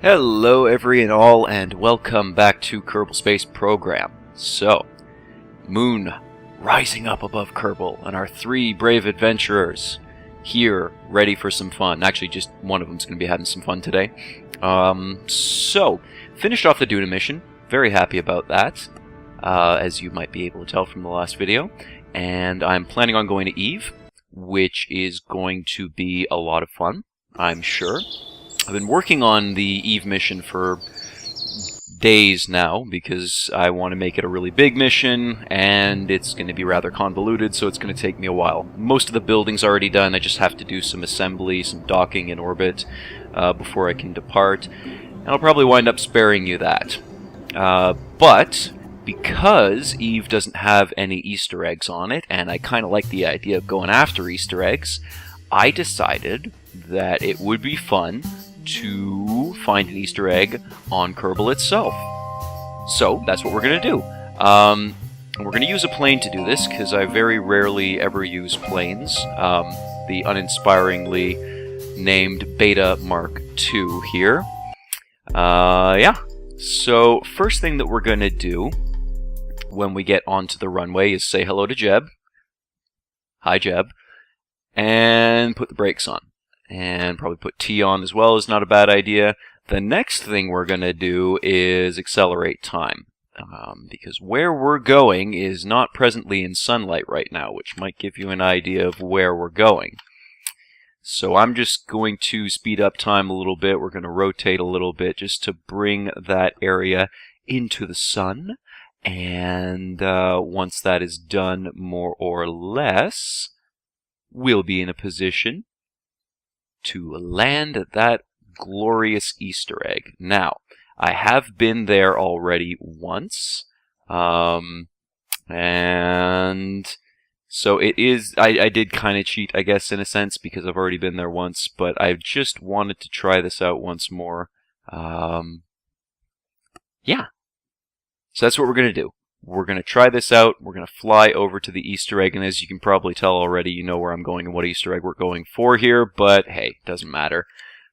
Hello every and all, and welcome back to Kerbal Space Program. So, Moon rising up above Kerbal, and our three brave adventurers here, ready for some fun. Actually, just one of them's going to be having some fun today. Finished off the Duna mission. Very happy about that, as you might be able to tell from the last video. And I'm planning on going to Eve, which is going to be a lot of fun, I'm sure. I've been working on the Eve mission for days now because I want to make it a really big mission, and it's going to be rather convoluted, so it's going to take me a while. Most of the building's already done. I just have to do some assembly, some docking in orbit before I can depart, and I'll probably wind up sparing you that. But because Eve doesn't have any Easter eggs on it, and I kind of like the idea of going after Easter eggs, I decided that it would be fun to find an Easter egg on Kerbal itself. So that's what we're going to do. We're going to use a plane to do this, because I very rarely ever use planes. The uninspiringly named Beta Mark II here. Yeah. So first thing that we're going to do when we get onto the runway is say hello to Jeb. Hi, Jeb. And put the brakes on. And probably put T on as well is not a bad idea. The next thing we're going to do is accelerate time. Because where we're going is not presently in sunlight right now, which might give you an idea of where we're going. So I'm just going to speed up time a little bit. We're going to rotate a little bit just to bring that area into the sun. And once that is done, more or less, we'll be in a position to land that glorious Easter egg. Now, I have been there already once, and so it is, I did kind of cheat, I guess, in a sense, because I've already been there once, but I just wanted to try this out once more. Yeah. So that's what we're going to do. We're going to try this out. We're going to fly over to the Easter egg, and as you can probably tell already, you know where I'm going and what Easter egg we're going for here, but hey, doesn't matter.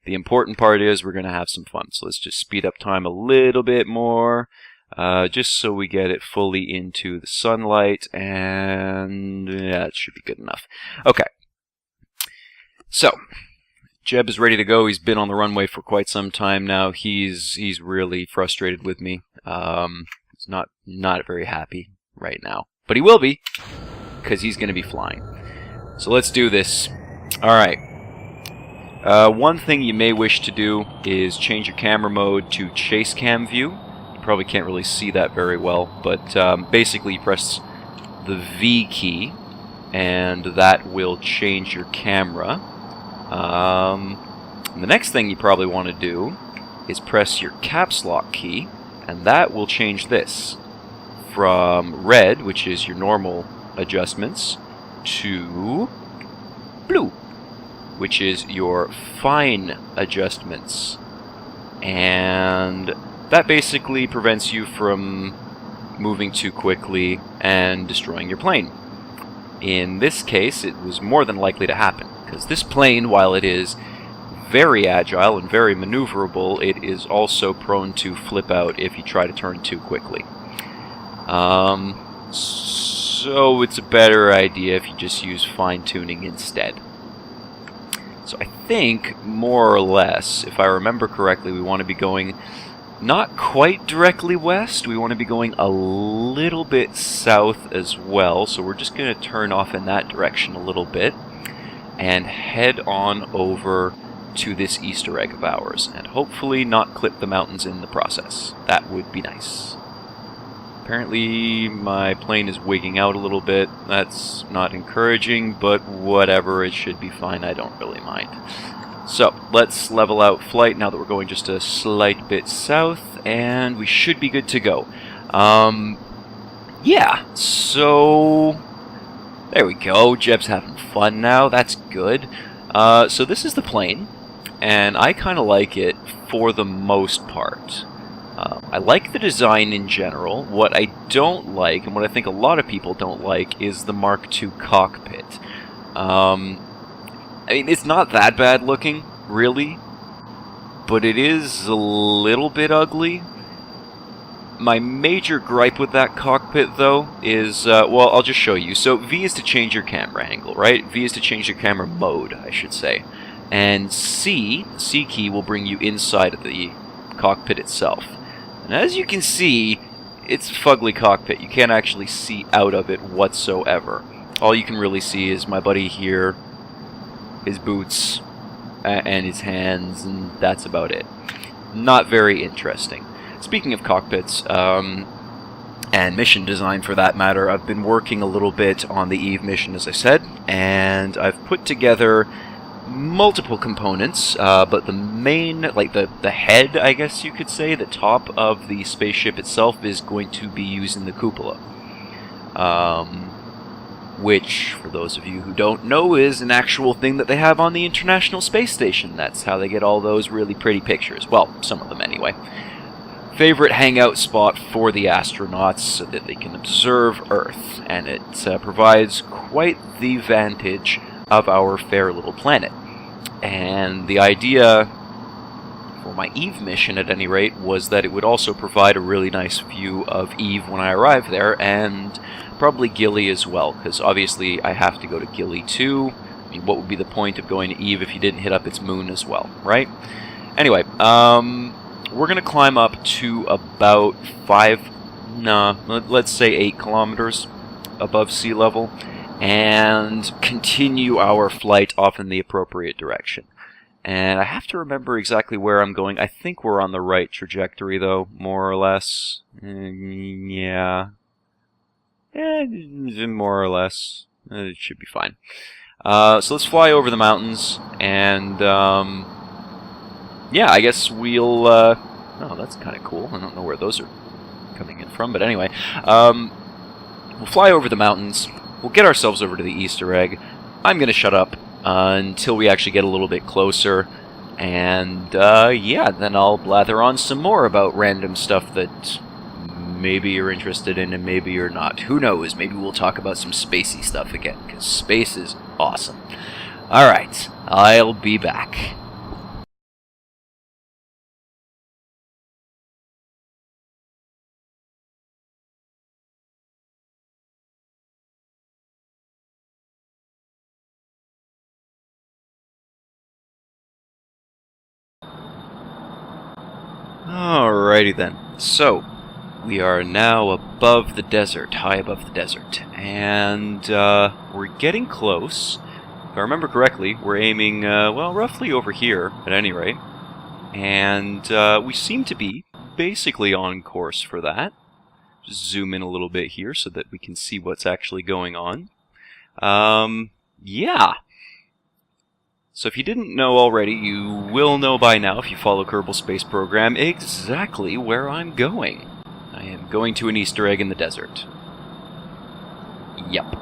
The important part is we're going to have some fun. So let's just speed up time a little bit more, just so we get it fully into the sunlight, and yeah, it should be good enough. Okay. So, Jeb is ready to go. He's been on the runway for quite some time now. He's really frustrated with me. He's not very happy right now. But he will be, because he's going to be flying. So let's do this. Alright. One thing you may wish to do is change your camera mode to chase cam view. You probably can't really see that very well, but basically you press the V key, and that will change your camera. The next thing you probably want to do is press your caps lock key, and that will change this from red, which is your normal adjustments, to blue, which is your fine adjustments. And that basically prevents you from moving too quickly and destroying your plane. In this case, it was more than likely to happen, because this plane, while it is very agile and very maneuverable, it is also prone to flip out if you try to turn too quickly. So it's a better idea if you just use fine-tuning instead. So I think, more or less, if I remember correctly, we want to be going not quite directly west, we want to be going a little bit south as well, so we're just going to turn off in that direction a little bit and head on over to this Easter egg of ours, and hopefully not clip the mountains in the process. That would be nice. Apparently my plane is wigging out a little bit. That's not encouraging, but whatever, it should be fine. I don't really mind. So let's level out flight now that we're going just a slight bit south, and we should be good to go. Yeah, so there we go. Jeb's having fun now. That's good. So this is the plane, and I kind of like it for the most part. I like the design in general. What I don't like, and what I think a lot of people don't like, is the Mark II cockpit. I mean, it's not that bad looking, really. but it is a little bit ugly. My major gripe with that cockpit, though, is, well, I'll just show you. So V is to change your camera angle, right? V is to change your camera mode, I should say. And C key, will bring you inside of the cockpit itself. And as you can see, it's a fugly cockpit. You can't actually see out of it whatsoever. All you can really see is my buddy here, his boots, and his hands, and that's about it. Not very interesting. Speaking of cockpits, and mission design for that matter, I've been working a little bit on the EVE mission, as I said, and I've put together multiple components, but the main, like the head, I guess you could say, the top of the spaceship itself is going to be using the cupola. Which, for those of you who don't know, is an actual thing that they have on the International Space Station. That's how they get all those really pretty pictures. Well, some of them anyway. Favorite hangout spot for the astronauts so that they can observe Earth, and it provides quite the vantage of our fair little planet. And the idea for my EVE mission, at any rate, was that it would also provide a really nice view of EVE when I arrive there, and probably Gilly as well, because obviously I have to go to Gilly too. I mean, what would be the point of going to EVE if you didn't hit up its moon as well, right? Anyway, we're going to climb up to about let's say 8 kilometers above sea level, and continue our flight off in the appropriate direction. And I have to remember exactly where I'm going. I think we're on the right trajectory, though, more or less. Yeah. More or less. It should be fine. So let's fly over the mountains, and yeah, I guess we'll... oh, that's kind of cool. I don't know where those are coming in from, but anyway. We'll fly over the mountains. We'll get ourselves over to the Easter egg. I'm going to shut up until we actually get a little bit closer. And, yeah, then I'll blather on some more about random stuff that maybe you're interested in and maybe you're not. Who knows? Maybe we'll talk about some spacey stuff again, because space is awesome. Alright, I'll be back. Alrighty then. So, we are now above the desert, high above the desert, and we're getting close. If I remember correctly, we're aiming, well, roughly over here, at any rate, and we seem to be basically on course for that. Just zoom in a little bit here so that we can see what's actually going on. Yeah. So if you didn't know already, you will know by now, if you follow Kerbal Space Program, exactly where I'm going. I am going to an Easter egg in the desert. Yep.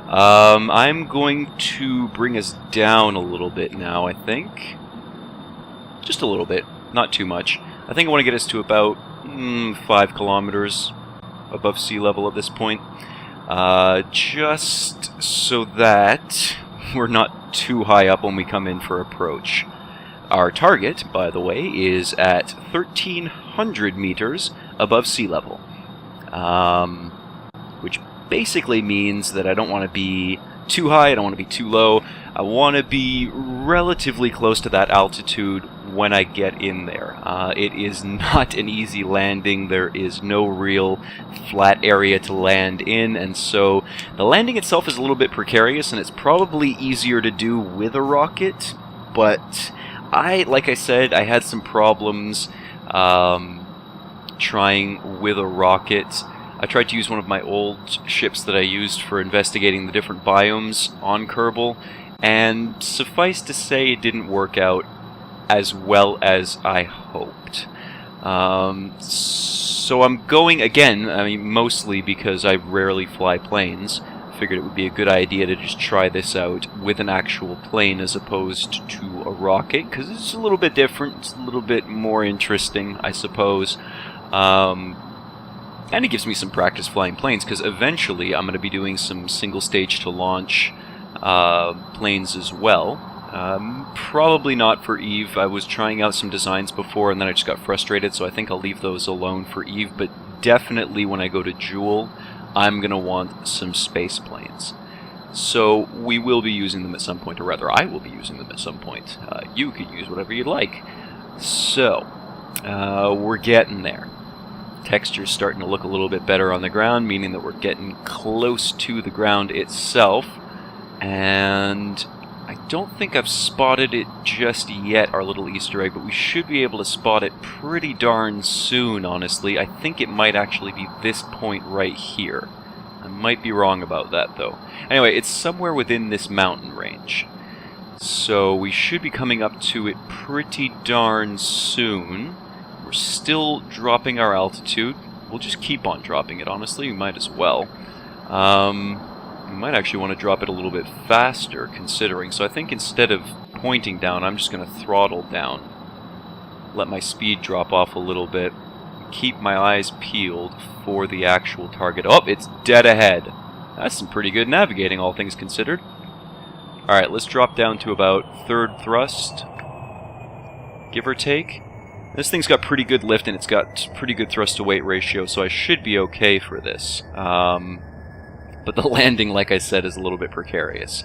I'm going to bring us down a little bit now, I think. Just a little bit, not too much. I think I want to get us to about 5 kilometers above sea level at this point. Just so that we're not too high up when we come in for approach. Our target, by the way, is at 1,300 meters above sea level, which basically means that I don't want to be too high, I don't want to be too low. I want to be relatively close to that altitude when I get in there. It is not an easy landing. There is no real flat area to land in, and so the landing itself is a little bit precarious, and it's probably easier to do with a rocket, but like I said, I had some problems trying with a rocket. I tried to use one of my old ships that I used for investigating the different biomes on Kerbal, and suffice to say it didn't work out as well as I hoped. So I'm going again, I mean, mostly because I rarely fly planes. Figured it would be a good idea to just try this out with an actual plane as opposed to a rocket, because it's a little bit different, it's a little bit more interesting, I suppose. And it gives me some practice flying planes, because eventually I'm going to be doing some single stage to launch planes as well. Probably not for Eve. I was trying out some designs before and then I just got frustrated, so I think I'll leave those alone for Eve, but definitely when I go to Jewel, I'm going to want some space planes. So we will be using them at some point, or rather I will be using them at some point. You could use whatever you'd like. So, we're getting there. Texture's starting to look a little bit better on the ground, meaning that we're getting close to the ground itself. And I don't think I've spotted it just yet, our little Easter egg, but we should be able to spot it pretty darn soon, honestly. I think it might actually be this point right here. I might be wrong about that, though. Anyway, it's somewhere within this mountain range. So we should be coming up to it pretty darn soon. We're still dropping our altitude. We'll just keep on dropping it, honestly. We might as well. We might actually want to drop it a little bit faster, considering. So I think instead of pointing down, I'm just going to throttle down. Let my speed drop off a little bit. Keep my eyes peeled for the actual target. Oh, it's dead ahead. That's some pretty good navigating, all things considered. Alright, let's drop down to about third thrust, give or take. This thing's got pretty good lift and it's got pretty good thrust to weight ratio, so I should be okay for this. But the landing, like I said, is a little bit precarious.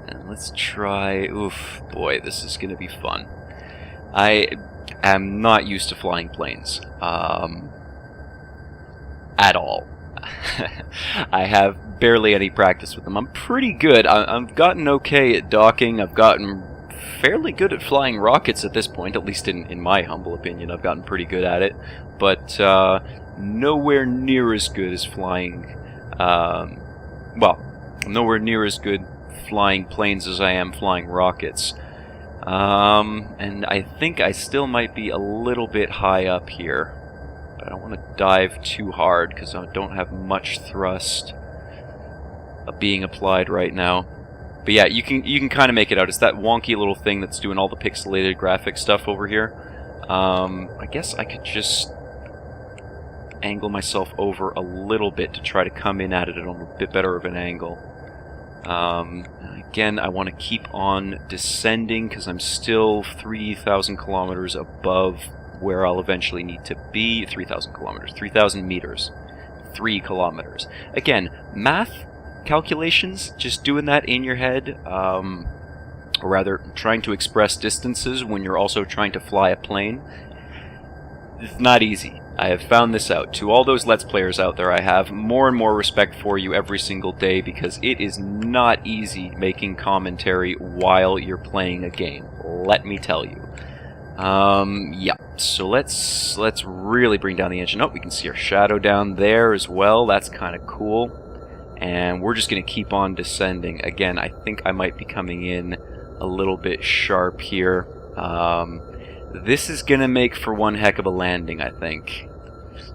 And let's try... Oof, boy, this is going to be fun. I am not used to flying planes. At all. I have barely any practice with them. I'm pretty good. I've gotten okay at docking. I've gotten fairly good at flying rockets at this point, at least in my humble opinion. I've gotten pretty good at it. But nowhere near as good as flying... well, nowhere near as good flying planes as I am flying rockets. And I think I still might be a little bit high up here. But I don't want to dive too hard because I don't have much thrust being applied right now. But yeah, you can kind of make it out. It's that wonky little thing that's doing all the pixelated graphic stuff over here. I guess I could just angle myself over a little bit to try to come in at it at a bit better of an angle. Again, I want to keep on descending because I'm still 3,000 kilometers above where I'll eventually need to be. 3,000 kilometers, 3,000 meters, 3 kilometers. Again, math calculations, just doing that in your head, or rather, trying to express distances when you're also trying to fly a plane, it's not easy. I have found this out. To all those Let's Players out there, I have more and more respect for you every single day because it is not easy making commentary while you're playing a game. Let me tell you. Yeah. So let's really bring down the engine. Oh, we can see our shadow down there as well. That's kind of cool. And we're just going to keep on descending. Again, I think I might be coming in a little bit sharp here. This is going to make for one heck of a landing, I think.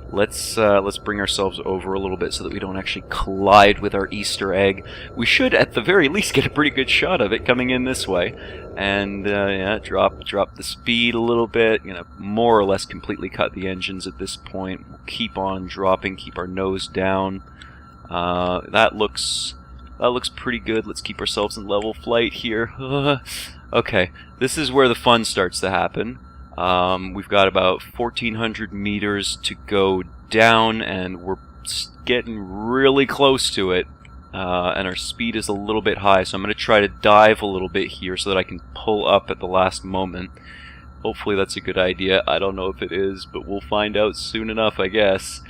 Let's bring ourselves over a little bit so that we don't actually collide with our Easter egg. We should, at the very least, get a pretty good shot of it coming in this way. And, yeah, drop the speed a little bit. You know, more or less completely cut the engines at this point. We'll keep on dropping, keep our nose down. That looks pretty good. Let's keep ourselves in level flight here. Okay, this is where the fun starts to happen. We've got about 1,400 meters to go down, and we're getting really close to it. And our speed is a little bit high, so I'm going to try to dive a little bit here so that I can pull up at the last moment. Hopefully that's a good idea. I don't know if it is, but we'll find out soon enough, I guess.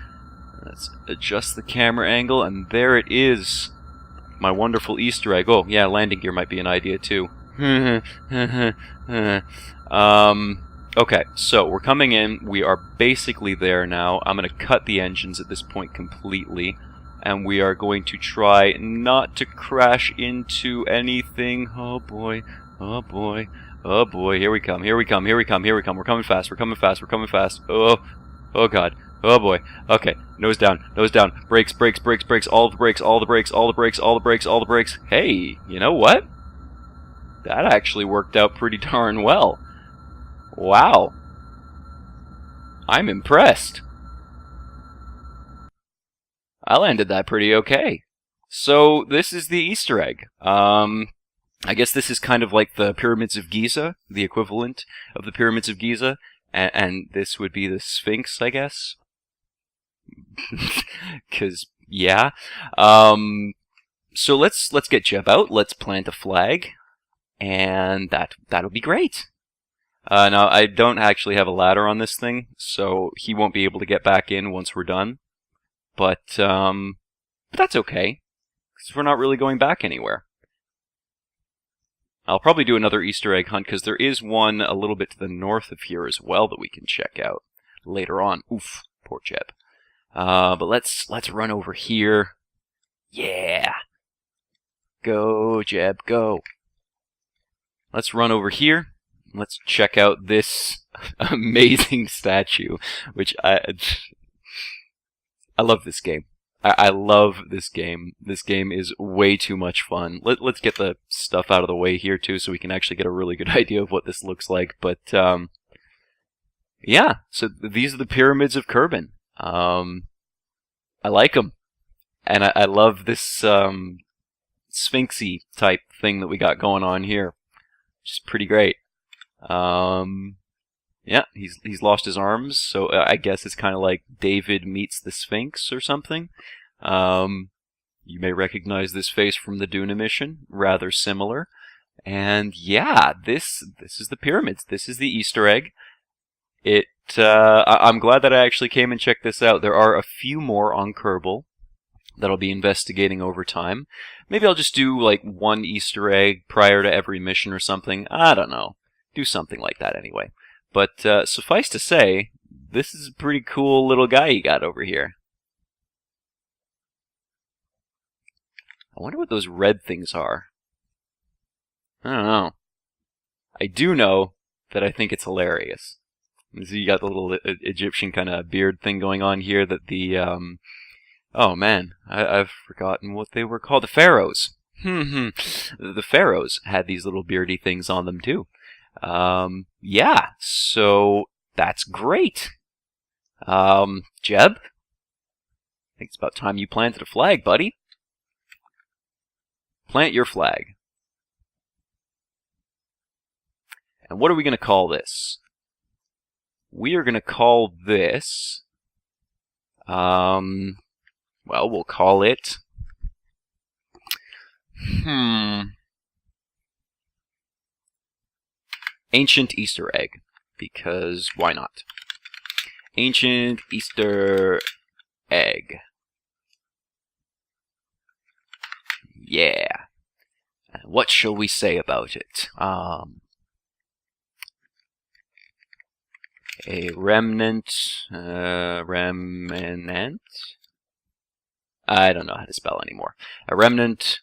Let's adjust the camera angle, and there it is. My wonderful Easter egg. Oh, yeah, landing gear might be an idea, too. Okay, so we're coming in. We are basically there now. I'm going to cut the engines at this point completely, and we are going to try not to crash into anything. Oh, boy. Oh, boy. Oh, boy. Here we come. Here we come. Here we come. Here we come. We're coming fast. We're coming fast. We're coming fast. Oh, oh, God. Oh, boy. Okay, nose down. Nose down. Brakes, brakes, brakes, brakes. All the brakes, all the brakes, all the brakes, all the brakes, all the brakes. Hey, you know what? That actually worked out pretty darn well. Wow. I'm impressed. I landed that pretty okay. So, this is the Easter egg. I guess this is kind of like the Pyramids of Giza, the equivalent of the Pyramids of Giza, and this would be the Sphinx, I guess. Because, yeah. So let's get Jeb out, let's plant a flag, and that'll be great. Now, I don't actually have a ladder on this thing, so he won't be able to get back in once we're done. But that's okay, because we're not really going back anywhere. I'll probably do another Easter egg hunt, because there is one a little bit to the north of here as well that we can check out later on. Oof, poor Jeb. But let's run over here. Yeah! Go, Jeb, go! Let's run over here. Let's check out this amazing statue, which I love this game. I love this game. This game is way too much fun. Let's get the stuff out of the way here too, so we can actually get a really good idea of what this looks like. But yeah, so these are the Pyramids of Kerbin. I like them, and I love this Sphinxy type thing that we got going on here. Which is pretty great. Yeah, he's lost his arms, so I guess it's kind of like David meets the Sphinx or something. You may recognize this face from the Duna mission, rather similar. And yeah, this is the pyramids. This is the Easter egg. I'm glad that I actually came and checked this out. There are a few more on Kerbal that I'll be investigating over time. Maybe I'll just do like one Easter egg prior to every mission or something. I don't know. Do something like that anyway. But suffice to say, this is a pretty cool little guy you got over here. I wonder what those red things are. I don't know. I do know that I think it's hilarious. So you got the little Egyptian kind of beard thing going on here that the, oh man, I've forgotten what they were called. The pharaohs. The pharaohs had these little beardy things on them too. Yeah, so that's great. Jeb, I think it's about time you planted a flag, buddy. Plant your flag. And what are we going to call this? We are going to call this, well, we'll call it, Ancient Easter Egg, because why not? Ancient Easter Egg. Yeah. What shall we say about it? A remnant, remnant? I don't know how to spell anymore. A remnant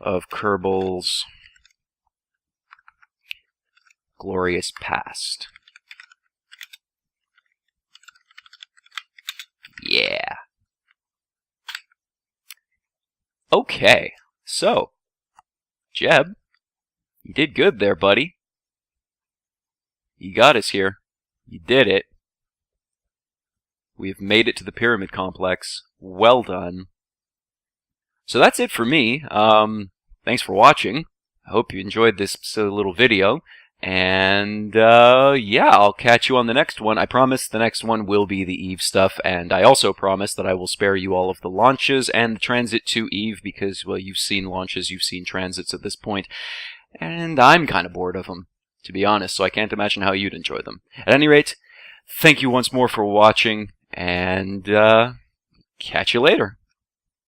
of Kerbal's glorious past. Yeah. Okay, so, Jeb, you did good there, buddy. You got us here. You did it. We've made it to the pyramid complex. Well done. So that's it for me. Thanks for watching. I hope you enjoyed this silly little video. And, yeah, I'll catch you on the next one. I promise the next one will be the Eve stuff, and I also promise that I will spare you all of the launches and the transit to Eve, because, well, you've seen launches, you've seen transits at this point, and I'm kind of bored of them, to be honest, so I can't imagine how you'd enjoy them. At any rate, thank you once more for watching, and, catch you later.